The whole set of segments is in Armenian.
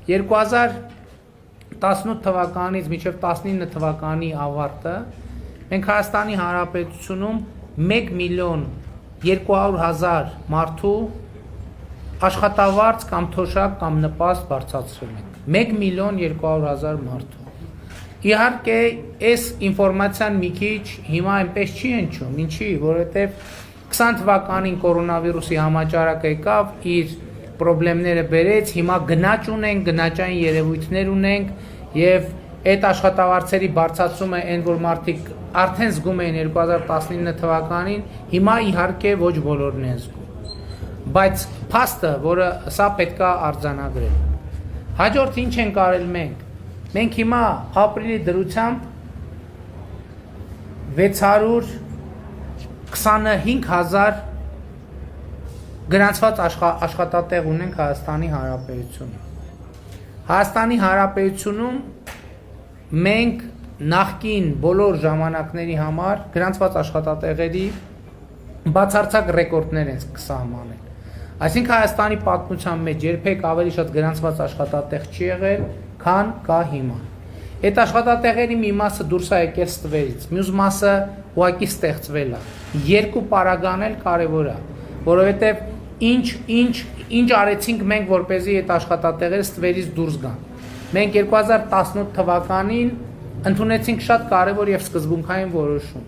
2018 թվականից մինչև 19 թվականի ավարտը մենք Հայաստանի Հանրապետությունում 1 միլիոն 200,000 մարդու աշխատավարձ կամ թոշակ կամ նպաստ բարձրացրել ենք 1 միլիոն 200,000 մարդու իհարկե այս ինֆորմացիան մի քիչ հիմա այնպես չի հնչում ինչի որովհետև 20 թվականին կորոնավիրուսի համաճարակը եկավ իր պրոբլեմները բերեց հիմա գնաճ ունենք գնաճային երևույթներ ունենք եւ այդ աշխատավարձերի բարձրացումը այն որ մարդիկ արդեն զգում էին 2019 թվականին հիմա իհարկե ոչ բոլորն են զգում բայց փաստը որը սա պետքա արձանագրել հաջորդ ինչ ենք արել մենք հիմա ապրիլի դրությամբ 625,000 գրանցված աշխատատեղ ունենք Հայաստանի Հանրապետությունում Հայաստանի Հանրապետությունում մենք նախկին բոլոր ժամանակների համար գրանցված աշխատատեղերի բացարձակ ռեկորդներ են սահմանել այսինքն Հայաստանի պատմության մեջ երբեք ավելի շատ գրանցված աշխատատեղ չի եղել քան կա հիմա այդ աշխատատեղերի մի մասը դուրս է եկել ստվերից մյուս մասը ուղղակի ստեղծվել է երկու պարագան էլ կարևոր է որովհետև ինչ արեցինք մենք որպեսզի այդ աշխատատեղերը ստվերից դուրս գան մենք 2018 թվականին ընդունեցինք շատ կարևոր եւ սկզբունքային որոշում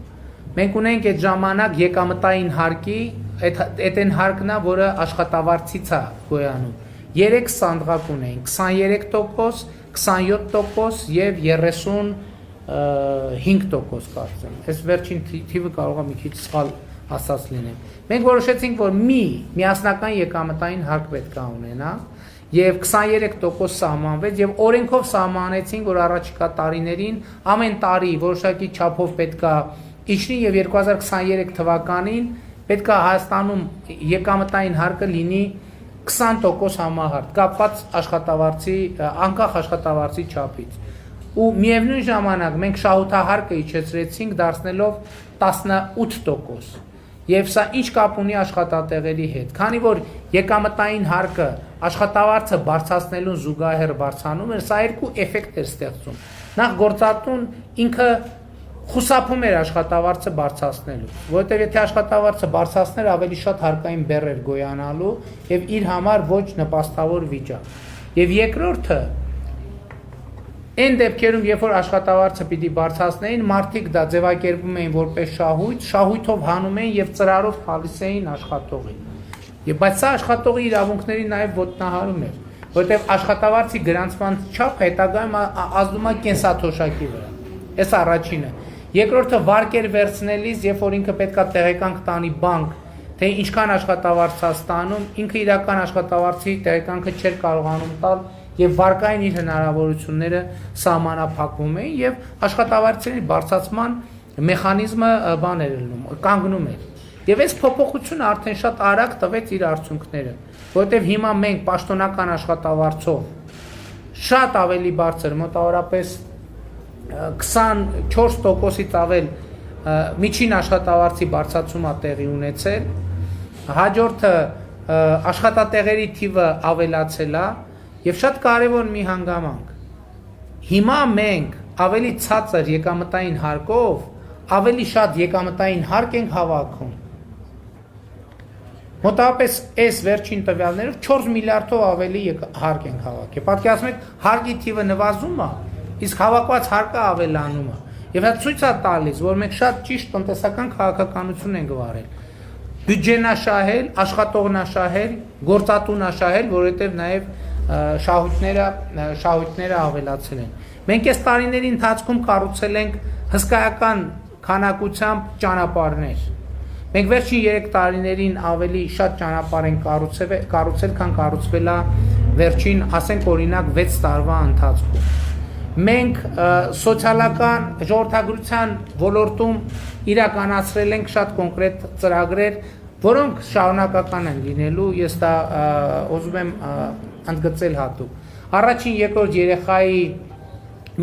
մենք ունենք այդ ժամանակ եկամտային հարկի այդ այն հարկն է որը աշխատավարձից է գոյանում 3 սանդղակ ունենք 23% 27% եւ 35% կարծեմ այս վերջին թիվը կարող է մի քիչ սխալ ասած լինեմ մենք որոշեցինք որ միասնական եկամտային հարկ պետք է ունենա եւ 23% սահմանվեց եւ օրենքով սահմանեցինք որ առաջիկա տարիներին ամեն տարի որոշակի չափով պետք է իջնի եւ 2023 թվականին պետք է Հայաստանում եկամտային հարկը լինի 20% համահարկ կապված աշխատավարձի անկախ աշխատավարձի չափից ու միևնույն ժամանակ մենք շահութահարկը իջեցրեցինք դարձնելով 18% Եվ սա ինչ կապ ունի աշխատատեղերի հետ, քանի որ եկամտային հարկը աշխատավարձը բարձրացնելուն զուգահեռ բարձրանում էր, սա երկու էֆեկտ էր ստեղծում։ Նախ գործատուն ինքը խուսափում էր աշխատավարձը բարձրացնելու, որովհետև եթե աշխատավարձը բարձրացներ ավելի շատ հարկային բեռ էր գոյանալու եւ իր համար ոչ նպաստավոր վիճակ։ Եվ երկրորդը Այն դեպքերում, երբ որ աշխատավարձը պիտի բարձրացնեին, մարդիկ դա ձևակերպում էին որպես շահույթով հանում էին եւ ծրարով տալիս էին աշխատողին։ Եվ բայց սա աշխատողի իրավունքների նաեւ ոտնահարում էր, որովհետեւ աշխատավարձի գրանցման չափը հետագայում ազդում է կենսաթոշակի վրա։ Այս առաջինը։ Երկրորդը վարկեր վերցնելիս, երբ որ ինքը պետքա տեղեկանք տանի բանկ, թե ինչքան աշխատավարձ է ստանում, ինքը իրական աշխատավարձի տեղեկանքը չէր կարողանում տալ Եվ վարկային իր հնարավորությունները սահմանափակվում էին եւ աշխատավարձերի բարձրացման մեխանիզմը կանգնում էր։ Եվ այս փոփոխությունը արդեն շատ արագ տվեց իր արդյունքները, որովհետեւ հիմա մենք պաշտոնական աշխատավարձով շատ ավելի բարձր, մոտավորապես 24%-ից ավել միջին աշխատավարձի բարձրացում է տեղի ունեցել, հաջորդը աշխատատեղերի թիվը ավելացել է Եվ շատ կարևոր մի հանգամանք, հիմա մենք ավելի ցածր եկամտային հարկով, ավելի շատ եկամտային հարկ ենք հավաքում։ Մոտավորապես այս վերջին տվյալներով 4 միլիարդով ավելի հարկ ենք հավաքի։ Պատկերացնում եք, հարկի թիվը նվազում է, իսկ հավաքված հարկը ավելանում է։ Եվ դա ցույց է տալիս, որ մենք շատ ճիշտ տնտեսական քաղաքականություն ենք վարել։ Բյուջեն աշահել, աշխատողն աշահել, գործատուն աշահել, որովհետև նաև շահույթները ավելացել են։ Մենք այս տարիների ընթացքում կառուցել ենք հսկայական քանակությամբ ճանապարհներ։ Մենք վերջին 3 տարիներին ավելի շատ ճանապարհ ենք կառուցել, քան կառուցվել է վերջին, ասենք օրինակ 6 տարվա ընթացքում։ Մենք սոցիալական ժողովրդագրության ոլորտում իրականացրել ենք շատ կոնկրետ ծրագրեր, որոնք շարունակական են լինելու, ես դա ուզում եմ ընդգծել հատուկ։ Առաջին երկրորդ երեխայի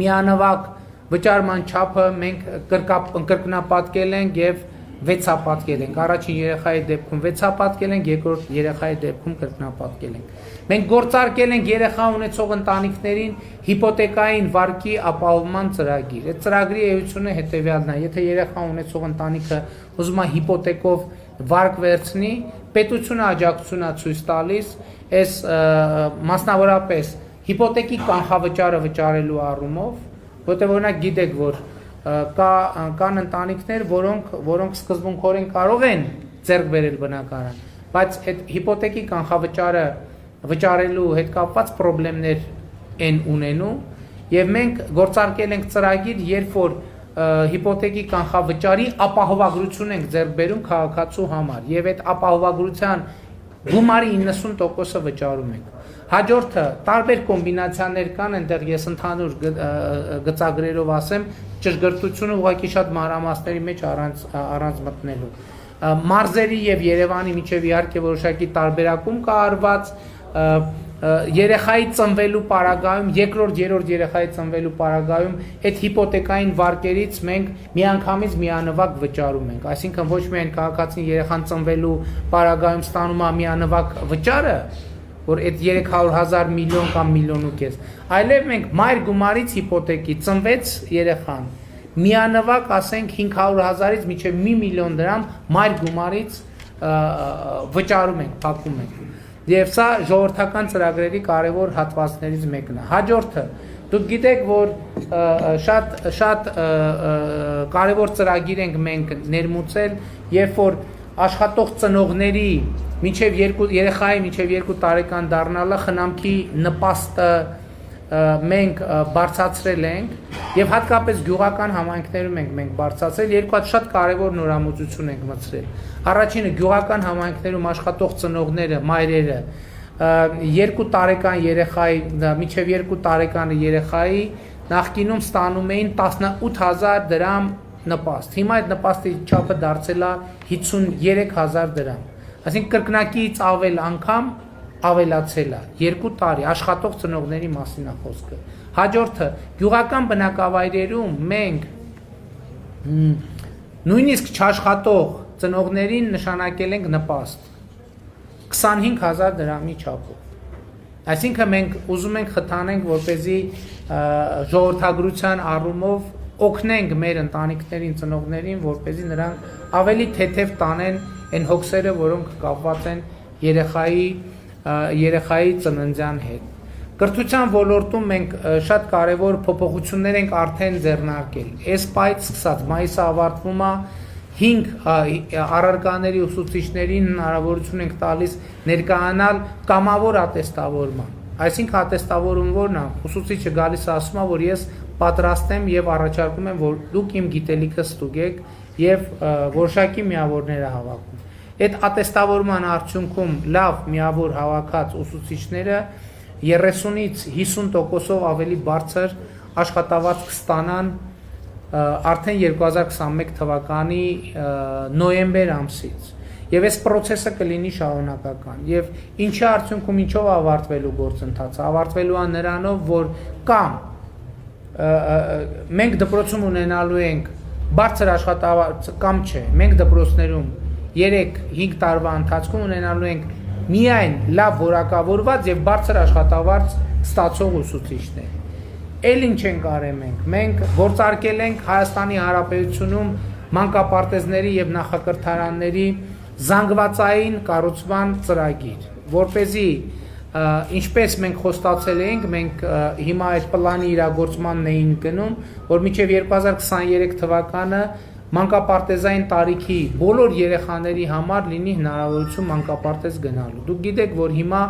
միանվագ վճարման չափը մենք կրկնապատկել ենք եւ 6 հապատկել ենք, առաջին երեխայի դեպքում 6 հապատկել ենք, երկրորդ երեխայի դեպքում կրկնապատկել ենք։ Մենք գործարկել ենք երեխա ունեցող ընտանիքներին հիպոթեկային վարկի ապահովման ծրագիր։ Այդ ծրագրի էությունը հետևյալն է, եթե երեխա ունեցող ընտանիքը ուզում է հիպոթեկով վարկ վերցնի, պետությունը աջակցություն է ցույց տալիս, այս մասնավորապես հիպոթեկի կանխավճարը վճարելու առումով, որտեղ օրինակ գիտեք, որ կան ընտանիքներ, որոնք սկզբունքորեն կարող են ձեռք բերել բնակարան, բայց այդ հիպոթեկի կանխավճարը վճարելու հետ կապված խնդիրներ են ունենում, եւ մենք գործարկել ենք ծրագիր, երբ որ հիպոթեկի կանխավճարի ապահովագրություն ենք ձեռք բերում քաղաքացու համար, եւ այդ ապահովագրության գումարի 90%-ը վճարում ենք։ Հաջորդը տարբեր կոմբինացիաներ կան, այնտեղ ես ընդհանուր գծագրերով ասեմ, ճշգրտությունը ուղղակի շատ մանրամասների մեջ առանց մտնելու։ Մարզերի եւ Երևանի միջև իհարկե որոշակի տարբերակում կա արված, երեխայի ծնվելու պարագայում, երկրորդ, երրորդ երեխայի ծնվելու պարագայում այդ հիպոթեկային վարկերից մենք միանգամից միանվագ վճարում ենք, այսինքն ոչ միայն քաղաքացին երեխան ծնվելու պարագայում ստանում է միանվագ վճարը, որ այդ 300,000 միլիոն կամ միլիոն ու կես, այլև մենք մայր գումարից հիպոթեկի ծնվեց երեխան, միանվագ ասենք 500,000-ից մինչև 1 միլիոն դրամ մայր գումարից վճարում ենք, փակում ենք։ Եվ սա ժողովրդական ծրագրերի կարևոր հատվածներից մեկն է։ Հաջորդը, դուք գիտեք, որ շատ կարևոր ծրագիր ենք մենք ներմուծել, երբ որ աշխատող ծնողների երեխայի մինչև 2 տարեկան դառնալը խնամքի նպաստը մենք բարձրացրել ենք եւ հատկապես գյուղական համայնքներում մենք բարձրացրել, երկու հատ շատ կարևոր նորամուծություն ենք մտցրել։ Առաջինը գյուղական համայնքներում աշխատող ծնողները, մայրերը 2 տարեկան երեխայի, մինչև 2 տարեկան երեխայի նախկինում ստանում էին 18,000 դրամ նպաստ։ Հիմա այդ նպաստի չափը դարձել է 53,000 դրամ։ Այսինքն կրկնակից ավել անգամ ավելացել է 2 տարի աշխատող ծնողների մասին է խոսքը։ Հաջորդը գյուղական բնակավայրերում մենք նույնիսկ չաշխատող ծնողներին նշանակել ենք նպաստ 25,000 դրամի չափով։ Այսինքն մենք ուզում ենք խթանենք, որպեսզի ժողովրդագրության առումով օգնենք մեր ընտանիքներին, ծնողներին, որպեսզի նրանք ավելի թեթև տանեն այն հոգսերը, որոնք կապված են երեխայի ծննդյան հետ։ Կրթության ոլորտում մենք շատ կարևոր փոփոխություններ ենք արդեն ձեռնարկել։ Այս պայից սկսած մայիսը ավարտվում է 5 առարկաների ուսուցիչներին հնարավորություն ենք տալիս ներկայանալ կամավոր ատեստավորման։ Այսինքն ատեստավորում որն է, ուսուցիչը գալիս է ասում է, որ ես պատրաստ եմ եւ առաջարկում եմ, որ դուք իմ գիտելիքը ստուգեք եւ որոշակի միավորներ հավաքում։ Այդ ատեստավորման արդյունքում լավ միավոր հավաքած ուսուցիչները 30-ից 50%-ով ավելի բարձր աշխատավարձ կստանան արդեն 2021 թվականի նոյեմբեր ամսից։ Եվ այս process-ը կլինի շարունակական։ Եվ ինչի արդյունքում ինչով ավարտվելու գործընթացը, ավարտվելու է նրանով, որ կամ մենք դպրոցում ունենալու ենք բարձր աշխատավարձ կամ չէ, մենք դպրոցներում 3-5 տարվա ընթացքում ունենալու ենք միայն լավ որակավորված եւ բարձր աշխատավարձ ստացող ուսուցիչներ։ Էլ ինչ ենք արել մենք գործարկել ենք Հայաստանի Հանրապետությունում մանկապարտեզների եւ նախակրթարանների զանգվածային կառուցման ծրագիր, որպեսզի ինչպես մենք խոստացել էինք, մենք հիմա այդ պլանի իրագործմանն էին գնում, որ մինչև 2023 թվականը մանկապարտեզային տարիքի բոլոր երեխաների համար լինի հնարավորություն մանկապարտեզ գնալու։ Դուք գիտեք, որ հիմա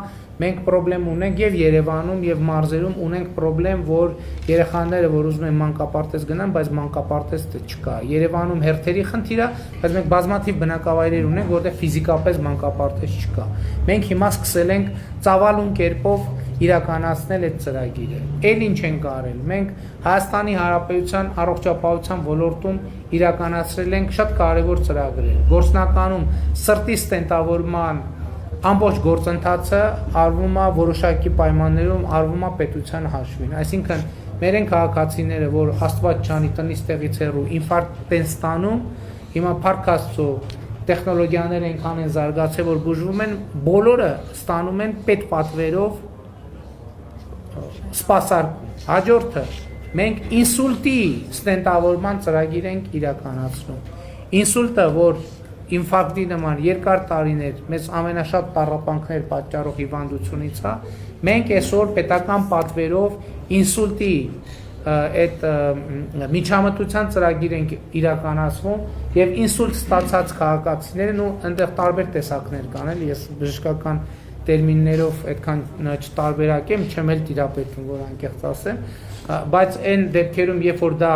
մենք խնդրեմ ունենք եւ Երևանում եւ մարզերում ունենք խնդրեմ, որ երեխաները, որ ուզում են մանկապարտեզ գնան, բայց մանկապարտեզ չկա։ Երևանում հերթերի խնդիր է, բայց մենք բազմաթիվ բնակավայրեր ունենք, որտեղ ֆիզիկապես մանկապարտեզ չկա։ Մենք հիմա սկսել ենք ծավալուն կերպով իրականացնել այդ ծրագիրը։ Էլ ինչ ենք արել։ Մենք Հայաստանի Հանրապետության առողջապահության ոլորտում իրականացրել ենք շատ կարևոր ծրագրեր։ Գործնականում սրտի ստենտավորման ամբողջ գործընթացը արվում է որոշակի պայմաններում, արվում է պետության հաշվին։ Այսինքն մեր են քաղաքացիները, որ Աստված չանի տնից տեղից հեռու ինֆարկտ են ստանում հիմա փառք Աստծո տեխնոլոգիաները այնքան են զարգացել, որ բուժվում են, բոլորը ստանում են պետպատվերով սպասարկում։ Հաջորդը մենք ինսուլտի ստենտավորման ծրագիր ենք իրականացնում։ Ինսուլտը, որ ինֆարկտի նման երկար տարիներ մեզ ամենաշատ տառապանքներ պատճառող հիվանդությունից է, մենք այսօր պետական պատվերով ինսուլտի այդ միջամտության ծրագիր ենք իրականացվում եւ ինսուլտ ստացած քաղաքացիներն ու այնտեղ տարբեր տեսակներ կան, էլի ես բժշկական տերմիններով այդքան չտարբերակեմ, չեմ էլ տիրապետում, որ անկեղծ ասեմ, բայց այն դեպքերում, երբ որ դա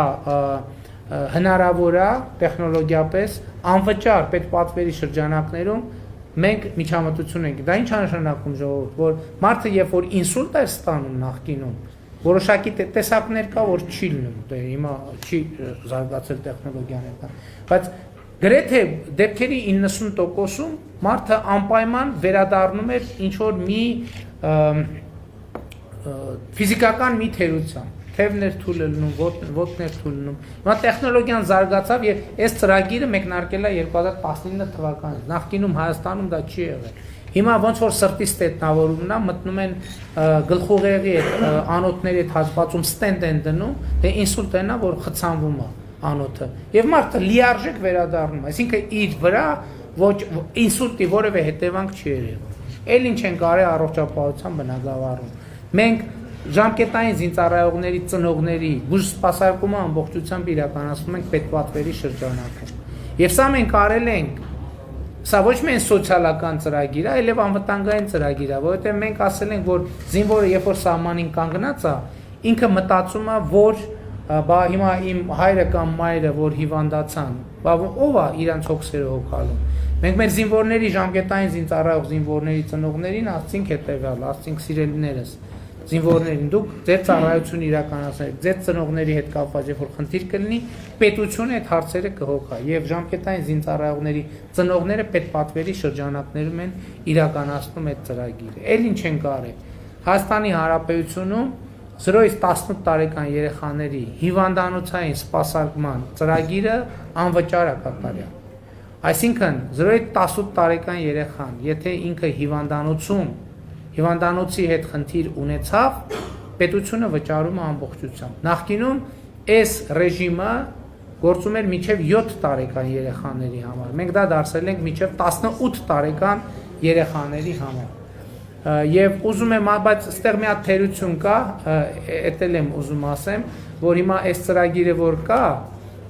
հնարավոր է տեխնոլոգիապես անվճար պետպատվերի շրջանակներում մենք միջամտություն ենք։ Դա ինչ է նշանակում ժողովուրդ, որ մարդը երբ որ ինսուլտ է ստանում նախկինում, որոշակի տեսակներ կա, որ չի լինում, դե հիմա չի զարգացել տեխնոլոգիաներ կան, բայց գրեթե դեպքերի 90%-ում մարդը անպայման վերադառնում էր ինչ որ մի ֆիզիկական մի թերության, թևներ թույլ լինում, ոտներ թույլ լինում։ Հիմա տեխնոլոգիան զարգացավ եւ այս ծրագիրը մեկնարկել է 2019 թվականից։ Նախկինում Հայաստանում դա չի եղել։ Հիմա ոնց որ սրտի ստետնավորումն է, մտնում են գլխուղեղի այդ անոթների այդ հատվածում ստենտ են դնում, դե ինսուլտն է, որ խցանվում է անոթը։ Եվ մարդը լիարժեք վերադառնում, այսինքն իր վրա ոչ ինսուլտի որևէ հետևանք չի երևում։ Էլ ինչ են կարել առողջապահության բնագավառում։ Մենք ժամկետային զինծառայողների ծնողների բուժսպասարկումը ամբողջությամբ իրականացնում ենք պետպատվերի շրջանակում։ Եվ սա մենք արել ենք, սա ոչ միայն սոցիալական ծրագիր է, այլև անվտանգային ծրագիր է, որովհետև մենք ասել ենք, որ զինվորը երբ որ սահմանին կանգնած է, ինքը մտածում է, որ բա հիմա իմ հայրը կամ մայրը, որ հիվանդացան, բա ով է իրանց հոգսերը հոգալու։ Մենք մեր զինվորների ժամկետային զինծառայող զինվորների ծնողներին ասցինք հետևյալ, ասցինք սիրելիներս, զինվորներին դուք ձեր ծառայություն իրականացնեք, ձեր ծնողների հետ կապված երբ որ խնդիր կլինի, պետությունը այդ հարցերը կհոգա եւ ժամկետային զինծառայողների ծնողները պետպատվերի շրջանակներում են իրականացնում այդ ծրագիրը։ Էլ ինչ են կարել։ Հայաստանի Հանրապետությունում 0-ից 18 տարեկան երեխաների հիվանդանոցային սպասարկման ծրագիրը անվճար է կատարյալ։ Այսինքն 0-ից 18 տարեկան երեխան, եթե ինքը հիվանդանոցի հետ խնդիր ունեցավ, պետությունը վճարում է ամբողջությամբ։ Նախկինում այս ռեժիմը գործում էր մինչև 7 տարեկան երեխաների համար։ Մենք դա դարձրել ենք մինչև 18 տարեկան երեխաների համար։ Եվ ուզում եմ, բայց ստեղ մի հատ թերություն կա, էտել եմ ուզում ասեմ, որ հիմա այս ծրագիրը որ կա,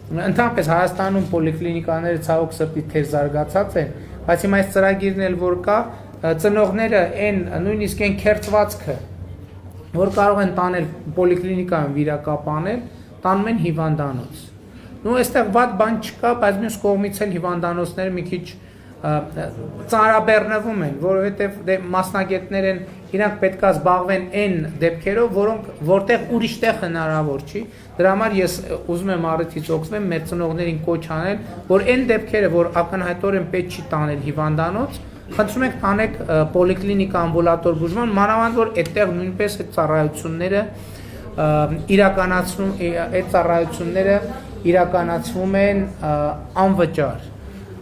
ընդհանրապես Հայաստանում պոլիկլինիկաները ցավոք սրտի թեր զարգացած են, բայց հիմա այս ծրագիրն էլ որ կա, ծնողները այն նույնիսկ այն քերծվածքը, որ կարող են տանել պոլիկլինիկայում վիրակապանել, տանում են հիվանդանոց։ Նու այստեղ վատ բան չկա, բայց մյուս կողմից էլ հիվանդանոցները մի քիչ ծանրաբեռնվում են, որովհետև դե մասնագետներ են, իրանք պետք է զբաղվեն այն դեպքերով, որտեղ ուրիշտեղ հնարավոր չի։ Դրա համար ես ուզում եմ առիթից օգտվեմ մեր ծնողներին կոչ անել, որ այն դեպքերը, որ ակնհայտորեն պետք չի տանել հիվանդանոց, խնդրում ենք տանեք պոլիկլինիկա ամբուլատոր բուժման, մանավանդ որ այդտեղ նույնպես այդ ծառայությունները իրականացվում են անվճար։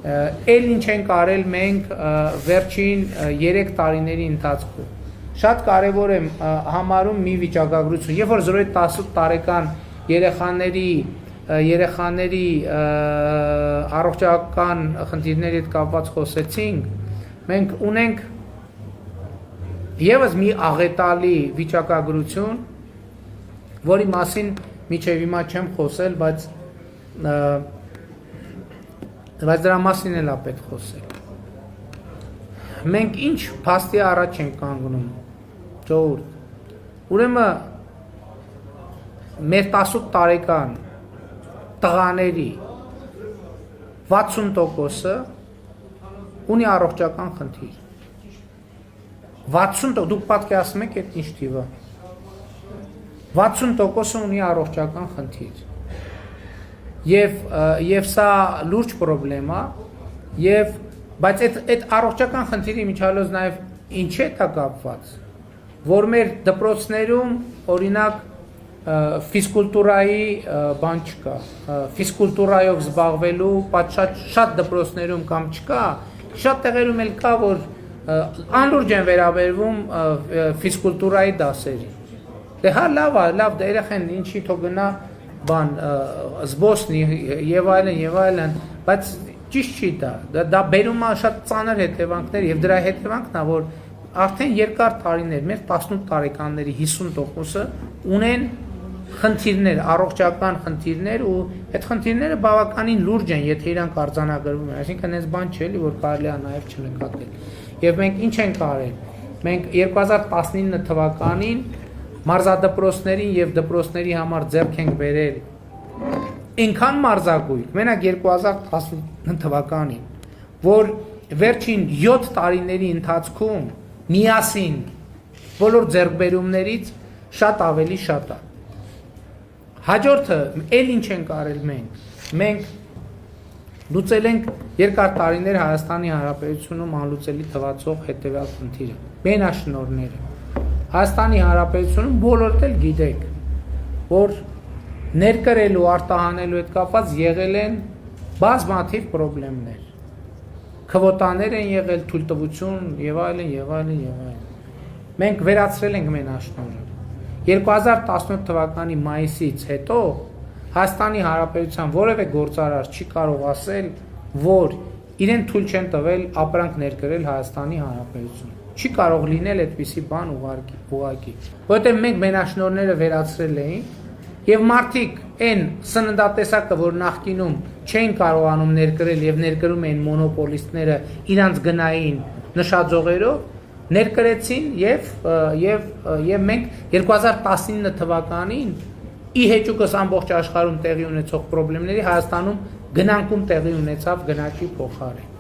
Էլ ինչ ենք արել մենք վերջին 3 տարիների ընթացքում։ Շատ կարևոր եմ համարում մի վիճակագրություն, երբ որ 0-ից 18 տարեկան երեխաների առողջական խնդիրների հետ կապված խոսեցինք, մենք ունենք եւս մի աղետալի վիճակագրություն, որի մասին մինչև հիմա չեմ խոսել, բայց դրա մասին էլ է պետք խոսել։ Մենք ինչ փաստի առաջ ենք կանգնում, ժողովուրդ։ Ուրեմն մեր 18 տարեկան տղաների 60%-ը ունի առողջական խնդիր։ 60%, դուք պատկերացնում եք այդ ինչ թիվը։ 60%-ը ունի առողջական խնդիր։ Եվ սա լուրջ պրոբլեմ է, բայց այդ առողջական խնդիրի միջալոց նաև ինչ է դա կապված, որ մեր դպրոցներում օրինակ ֆիզկուլտուրայի բան չկա, ֆիզկուլտուրայով զբաղվելու շատ դպրոցներում կամ չկա, շատ տեղերում էլ կա, որ անլուրջ են վերաբերվում ֆիզկուլտուրայի դասերի։ Դե հա լավ է, լավ դե երեխեն ինչի թող գնա բան զբոսնի եւ այլն, բայց ճիշտ չի դա բերում է շատ ծանր հետևանքներ եւ դրա հետևանքն է, որ արդեն երկար տարիներ, մեր 18 տարեկանների 50%-ը ունեն խնդիրներ, առողջական խնդիրներ ու այդ խնդիրները բավականին լուրջ են, եթե իրանք արձանագրվում են, այսինքն այս բան չէ, որ կարելի է նաև չնկատել։ Եվ մենք ինչ ենք արել։ Մենք 2019 թվականին մարզադպրոցներին եւ դպրոցների համար ձեռք ենք բերել այնքան մարզագույն, մենակ 2019 թվականին, որ վերջին 7 տարիների ընթացքում միասին բոլոր ձեռքբերումներից շատ ավելի շատ է։ Հաջորդը էլ ինչ ենք արել մենք լուծել ենք երկար տարիներ Հայաստանի Հանրապետությունում անլուծելի թվացող հետևյալ խնդիրը՝ մենաշնորհները։ Հայաստանի Հանրապետությունում բոլորդ էլ գիտեք, որ ներկրելու, արտահանելու հետ կապված եղել են բազմաթիվ խնդիրներ։ Քվոտաներ են եղել, թույլտվություն եւ այլն։ Մենք վերացրել ենք մենաշնորհը։ 2017 թվականի մայիսից հետո Հայաստանի Հանրապետության որևէ գործարար չի կարող ասել, որ իրեն թույլ չեն տվել ապրանք ներկրել Հայաստանի Հանրապետություն։ Չի կարող լինել այդպիսի բան ուղղակի, որովհետև մենք մենաշնորհները վերացրել էինք եւ մարդիկ այն սննդատեսակը, որ նախկինում չէին կարողանում ներկրել եւ ներկրում էին մոնոպոլիստները իրանց գնային նշաձողերով, ներկրեցին եւ մենք 2019 թվականին ի հեճուկս ամբողջ աշխարհում տեղի ունեցող խնդիրների Հայաստանում գնանկում տեղի ունեցավ գնաճի փոխարեն։